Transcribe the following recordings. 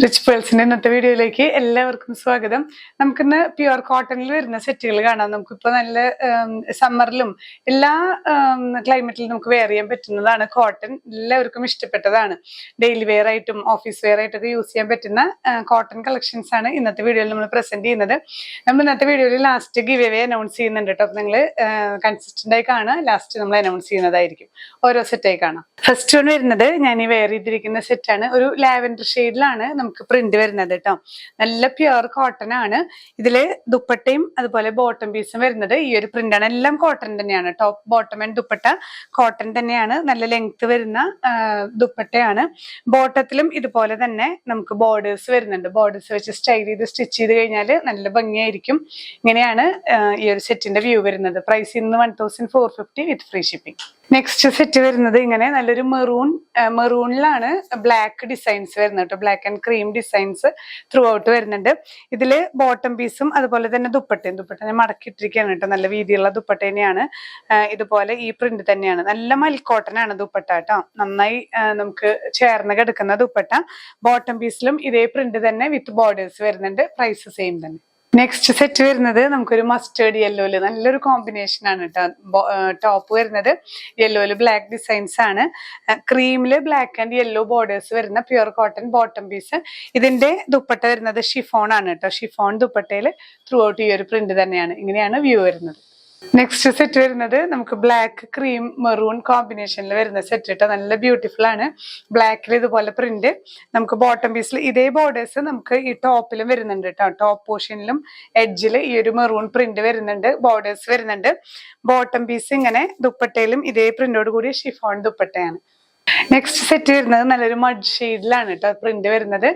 Rich പേൾസിന്റെ ഇന്നത്തെ വീഡിയോയിലേക്ക് എല്ലാവർക്കും സ്വാഗതം. നമുക്കിന്ന് പ്യുവർ കോട്ടണിൽ വരുന്ന സെറ്റുകൾ കാണാം. നമുക്കിപ്പോൾ നല്ല സമ്മറിലും എല്ലാ ക്ലൈമറ്റിലും നമുക്ക് വെയർ ചെയ്യാൻ പറ്റുന്നതാണ്. കോട്ടൺ എല്ലാവർക്കും ഇഷ്ടപ്പെട്ടതാണ്. ഡെയിലി വെയർ ആയിട്ടും ഓഫീസ് വെയർ ആയിട്ടൊക്കെ യൂസ് ചെയ്യാൻ പറ്റുന്ന കോട്ടൺ കളക്ഷൻസ് ആണ് ഇന്നത്തെ വീഡിയോയിൽ നമ്മൾ പ്രസന്റ് ചെയ്യുന്നത്. നമ്മൾ ഇന്നത്തെ വീഡിയോയിൽ ലാസ്റ്റ് ഗിവ് അവേ അനൗൺസ് ചെയ്യുന്നുണ്ട് കേട്ടോ. നിങ്ങൾ കൺസിസ്റ്റന്റ് ആയി കാണുക. ലാസ്റ്റ് നമ്മൾ അനൗൺസ് ചെയ്യുന്നതായിരിക്കും. ഓരോ സെറ്റായി കാണാം. ഫസ്റ്റ് വൺ വരുന്നത് ഞാൻ ഈ വെയർ ചെയ്തിരിക്കുന്ന സെറ്റാണ്. ഒരു ലാവൻഡർ ഷെയ്ഡിലാണ് നമുക്ക് പ്രിന്റ് വരുന്നത് കേട്ടോ. നല്ല പ്യുവർ കോട്ടൺ ആണ്. ഇതില് ദുപ്പട്ടയും അതുപോലെ ബോട്ടം പീസും വരുന്നത് ഈ ഒരു പ്രിന്റ് ആണ്. എല്ലാം കോട്ടൺ തന്നെയാണ്. Top bottom and dupatta cotton തന്നെയാണ്. നല്ല ലെങ്ത് വരുന്ന ദുപ്പട്ടയാണ്. ബോട്ടത്തിലും ഇതുപോലെ തന്നെ നമുക്ക് ബോർഡേഴ്സ് വരുന്നുണ്ട്. ബോർഡേഴ്സ് വെച്ച് സ്റ്റൈൽ ചെയ്ത് സ്റ്റിച്ച് ചെയ്ത് കഴിഞ്ഞാൽ നല്ല ഭംഗിയായിരിക്കും. ഇങ്ങനെയാണ് ഈ ഒരു സെറ്റിന്റെ വ്യൂ വരുന്നത്. പ്രൈസ് ഇന്ന് 1450 വിത്ത് ഫ്രീ ഷിപ്പിംഗ്. നെക്സ്റ്റ് സെറ്റ് വരുന്നത് ഇങ്ങനെ നല്ലൊരു മെറൂണിലാണ് ബ്ലാക്ക് ഡിസൈൻസ് വരുന്നത് കേട്ടോ. Black and cream designs through out വരുന്നുണ്ട്. ഇതില് ബോട്ടം പീസും അതുപോലെ തന്നെ ദുപ്പട്ട മടക്കിയിട്ടിരിക്കുകയാണ് കേട്ടോ. നല്ല വീതിയുള്ള ദുപ്പട്ട തന്നെയാണ്. ഇതുപോലെ ഈ പ്രിന്റ് തന്നെയാണ്. നല്ല മൽക്കോട്ടൺ ആണ് ദുപ്പട്ട കേട്ടോ. നന്നായി നമുക്ക് ചേർന്ന് കിടക്കുന്ന ദുപ്പട്ട. ബോട്ടം പീസിലും ഇതേ പ്രിന്റ് തന്നെ വിത്ത് ബോർഡേഴ്സ് വരുന്നുണ്ട്. പ്രൈസ് സെയിം തന്നെ. നെക്സ്റ്റ് സെറ്റ് വരുന്നത് നമുക്കൊരു മസ്റ്റേർഡ് യെല്ലോയില് നല്ലൊരു കോമ്പിനേഷൻ ആണ് കേട്ടോ. ടോപ്പ് വരുന്നത് യെല്ലോയില് ബ്ലാക്ക് ഡിസൈൻസ് ആണ്. ക്രീമില് ബ്ലാക്ക് ആൻഡ് യെല്ലോ ബോർഡേഴ്സ് വരുന്ന പ്യുവർ കോട്ടൺ ബോട്ടം പീസ്. ഇതിന്റെ ദുപ്പട്ട വരുന്നത് ഷിഫോൺ ആണ് കേട്ടോ. ഷിഫോൺ ദുപ്പട്ടയില് ത്രൂ ഔട്ട് ഈ ഒരു പ്രിന്റ് തന്നെയാണ്. ഇങ്ങനെയാണ് വ്യൂ വരുന്നത്. നെക്സ്റ്റ് സെറ്റ് വരുന്നത് നമുക്ക് ബ്ലാക്ക് ക്രീം മെറൂൺ കോമ്പിനേഷനിൽ വരുന്ന സെറ്റ് കേട്ടോ. നല്ല ബ്യൂട്ടിഫുൾ ആണ്. ബ്ലാക്കിൽ ഇതുപോലെ പ്രിന്റ്. നമുക്ക് ബോട്ടം പീസിൽ ഇതേ ബോർഡേഴ്സ് നമുക്ക് ഈ ടോപ്പിലും വരുന്നുണ്ട് കേട്ടോ. ടോപ്പ് പോർഷനിലും എഡ്ജിൽ ഈ ഒരു മെറൂൺ പ്രിന്റ് വരുന്നുണ്ട്. ബോർഡേഴ്സ് വരുന്നുണ്ട്. ബോട്ടം പീസ് ഇങ്ങനെ ദുപ്പട്ടയിലും ഇതേ പ്രിന്റോട് കൂടി ഷിഫോൺ ദുപ്പട്ടയാണ്. നെക്സ്റ്റ് സെറ്റ് വരുന്നത് നല്ലൊരു മഡ് ഷെയ്ഡിലാണ് കേട്ടോ പ്രിന്റ് വരുന്നത്.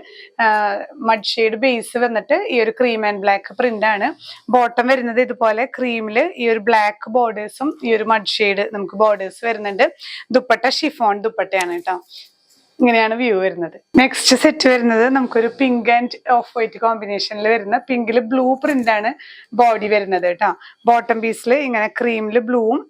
മഡ് ഷെയ്ഡ് ബേസ് വന്നിട്ട് ഈ ഒരു ക്രീം ആൻഡ് ബ്ലാക്ക് പ്രിന്റ് ആണ്. ബോട്ടം വരുന്നത് ഇതുപോലെ ക്രീമില് ഈ ഒരു ബ്ലാക്ക് ബോർഡേഴ്സും ഈ ഒരു മഡ് ഷെയ്ഡ് നമുക്ക് ബോർഡേഴ്സ് വരുന്നുണ്ട്. ദുപ്പട്ട ഷിഫോൺ ദുപ്പട്ടയാണ് കേട്ടോ. ഇങ്ങനെയാണ് വ്യൂ വരുന്നത്. നെക്സ്റ്റ് സെറ്റ് വരുന്നത് നമുക്കൊരു പിങ്ക് ആൻഡ് ഓഫ് വൈറ്റ് കോമ്പിനേഷനിൽ വരുന്ന പിങ്കില് ബ്ലൂ പ്രിന്റ് ആണ് ബോഡി വരുന്നത് കേട്ടോ. ബോട്ടം പീസിൽ ഇങ്ങനെ ക്രീമില് ബ്ലൂവും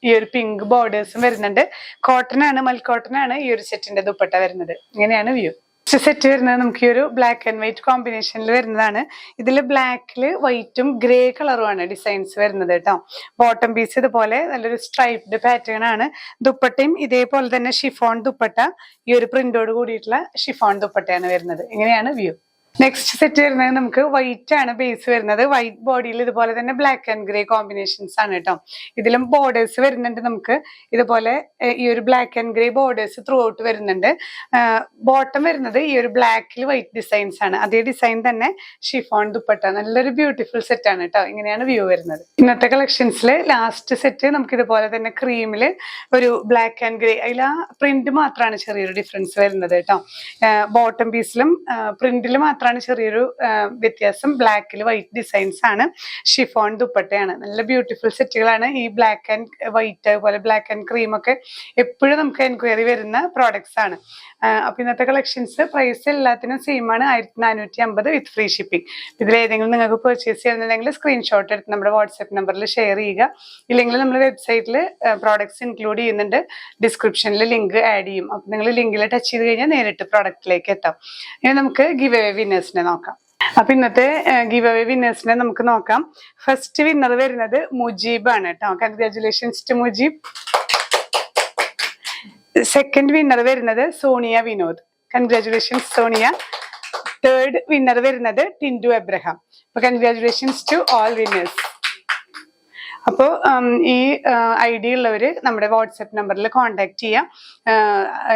ഈ ഒരു പിങ്ക് ബോർഡേഴ്സും വരുന്നുണ്ട്. കോട്ടൺ ആണ്, മൽക്കോട്ടൺ ആണ് ഈ ഒരു സെറ്റിന്റെ ദുപ്പട്ട വരുന്നത്. ഇങ്ങനെയാണ് വ്യൂ. സെറ്റ് വരുന്നത് നമുക്ക് ഈ ഒരു ബ്ലാക്ക് ആൻഡ് വൈറ്റ് കോമ്പിനേഷനിൽ വരുന്നതാണ്. ഇതിൽ ബ്ലാക്കില് വൈറ്റും ഗ്രേ കളറുമാണ് ഡിസൈൻസ് വരുന്നത് കേട്ടോ. ബോട്ടം പീസ് ഇതുപോലെ നല്ലൊരു സ്ട്രൈപ്ഡ് പാറ്റേൺ ആണ്. ദുപ്പട്ടയും ഇതേപോലെ തന്നെ ഷിഫോൺ ദുപ്പട്ട. ഈ ഒരു പ്രിന്റോട് കൂടിയിട്ടുള്ള ഷിഫോൺ ദുപ്പട്ടയാണ് വരുന്നത്. ഇങ്ങനെയാണ് വ്യൂ. നെക്സ്റ്റ് സെറ്റ് വരുന്നത് നമുക്ക് വൈറ്റ് ആണ് ബേസ് വരുന്നത്. വൈറ്റ് ബോഡിയിൽ ഇതുപോലെ തന്നെ ബ്ലാക്ക് ആൻഡ് ഗ്രേ കോമ്പിനേഷൻസ് ആണ് കേട്ടോ. ഇതിലും ബോർഡേഴ്സ് വരുന്നുണ്ട്. നമുക്ക് ഇതുപോലെ ഈ ഒരു black and grey borders through out വരുന്നുണ്ട്. ബോട്ടം വരുന്നത് ഈ ഒരു ബ്ലാക്കിൽ വൈറ്റ് ഡിസൈൻസ് ആണ്. അതേ ഡിസൈൻ തന്നെ ഷിഫോൺ ദുപ്പട്ട. നല്ലൊരു ബ്യൂട്ടിഫുൾ സെറ്റ് ആണ് കേട്ടോ. ഇങ്ങനെയാണ് വ്യൂ വരുന്നത്. ഇന്നത്തെ കളക്ഷൻസിൽ ലാസ്റ്റ് സെറ്റ് നമുക്ക് ഇതുപോലെ തന്നെ ക്രീമില് ഒരു ബ്ലാക്ക് ആൻഡ് ഗ്രേ. അതിൽ ആ പ്രിന്റ് മാത്രമാണ് ചെറിയൊരു ഡിഫറൻസ് വരുന്നത് കേട്ടോ. ബോട്ടം പീസിലും പ്രിന്റിൽ മാത്രമാണ് ചെറിയൊരു വ്യത്യാസം. ബ്ലാക്കിൽ വൈറ്റ് ഡിസൈൻസ് ആണ്. ഷിഫോൺ ദുപ്പട്ടയാണ്. നല്ല ബ്യൂട്ടിഫുൾ സെറ്റുകളാണ്. ഈ ബ്ലാക്ക് ആൻഡ് വൈറ്റ് അതുപോലെ ബ്ലാക്ക് ആൻഡ് ക്രീം ഒക്കെ എപ്പോഴും നമുക്ക് എൻക്വയറി വരുന്ന പ്രോഡക്ട്സ് ആണ്. അപ്പൊ ഇന്നത്തെ കളക്ഷൻസ് പ്രൈസ് എല്ലാത്തിനും സെയിം ആണ്. 1450 വിത്ത് ഫ്രീ ഷിപ്പിംഗ്. ഇതിൽ ഏതെങ്കിലും നിങ്ങൾക്ക് പർച്ചേസ് ചെയ്യണമെന്നുണ്ടെങ്കിൽ സ്ക്രീൻഷോട്ട് എടുത്ത് നമ്മുടെ വാട്സ്ആപ്പ് നമ്പറിൽ ഷെയർ ചെയ്യുക. ഇല്ലെങ്കിൽ നമ്മൾ വെബ്സൈറ്റിൽ പ്രോഡക്ട്സ് ഇൻക്ലൂഡ് ചെയ്യുന്നുണ്ട്. ഡിസ്ക്രിപ്ഷനിൽ ലിങ്ക് ആഡ് ചെയ്യും. അപ്പൊ നിങ്ങൾ ലിങ്കിൽ ടച്ച് ചെയ്ത് കഴിഞ്ഞാൽ നേരിട്ട് പ്രോഡക്റ്റിലേക്ക് എത്താം. ഇനി നമുക്ക് ഗിവ് അവേ വിന്നേഴ്സിനെ നോക്കാം. അപ്പൊ ഇന്നത്തെ ഗിവ് അവേ വിന്നേഴ്സിനെ നമുക്ക് നോക്കാം. ഫസ്റ്റ് വിന്നർ വരുന്നത് മുജീബ് ആണ് കേട്ടോ. Congratulations to Mujeeb. Second winner വരുന്നത് Sonia Vinod. Congratulations Sonia. Third winner വരുന്നത് ടിൻഡു എബ്രഹാം. അപ്പൊ കൺഗ്രാറ്റുലേഷൻസ് ടു ഓൾ വിന്നേഴ്സ്. അപ്പോൾ ഈ ID ഉള്ളവര് നമ്മുടെ വാട്സാപ്പ് നമ്പറിൽ കോൺടാക്ട് ചെയ്യാം.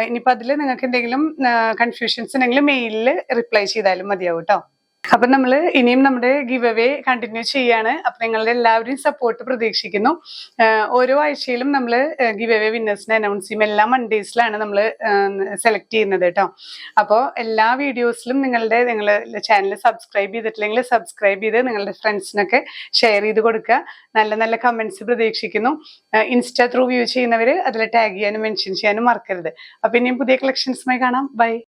ഇനിയിപ്പോൾ അതിൽ നിങ്ങൾക്ക് എന്തെങ്കിലും കൺഫ്യൂഷൻസ് ഉണ്ടെങ്കിൽ മെയിലിൽ റിപ്ലൈ ചെയ്താലും മതിയാവും കേട്ടോ. അപ്പൊ നമ്മൾ ഇനിയും നമ്മുടെ ഗിവ് അവേ കണ്ടിന്യൂ ചെയ്യാണ്. അപ്പൊ നിങ്ങളുടെ എല്ലാവരുടെയും സപ്പോർട്ട് പ്രതീക്ഷിക്കുന്നു. ഓരോ ആഴ്ചയിലും നമ്മൾ ഗിവ് അവേ വിന്നേഴ്സിനെ അനൗൺസ് ചെയ്യും. എല്ലാ മൺഡേസിലാണ് നമ്മൾ സെലക്ട് ചെയ്യുന്നത് കേട്ടോ. അപ്പോൾ എല്ലാ വീഡിയോസിലും നിങ്ങൾ ചാനൽ സബ്സ്ക്രൈബ് ചെയ്തിട്ടില്ലെങ്കിൽ സബ്സ്ക്രൈബ് ചെയ്ത് നിങ്ങളുടെ ഫ്രണ്ട്സിനൊക്കെ ഷെയർ ചെയ്ത് കൊടുക്കുക. നല്ല നല്ല കമന്റ്സ് പ്രതീക്ഷിക്കുന്നു. ഇൻസ്റ്റാ ത്രൂ വ്യൂ ചെയ്യുന്നവർ അതിൽ ടാഗ് ചെയ്യാനും മെൻഷൻ ചെയ്യാനും മറക്കരുത്. അപ്പൊ ഇനിയും പുതിയ കളക്ഷൻസുമായി കാണാം. ബൈ.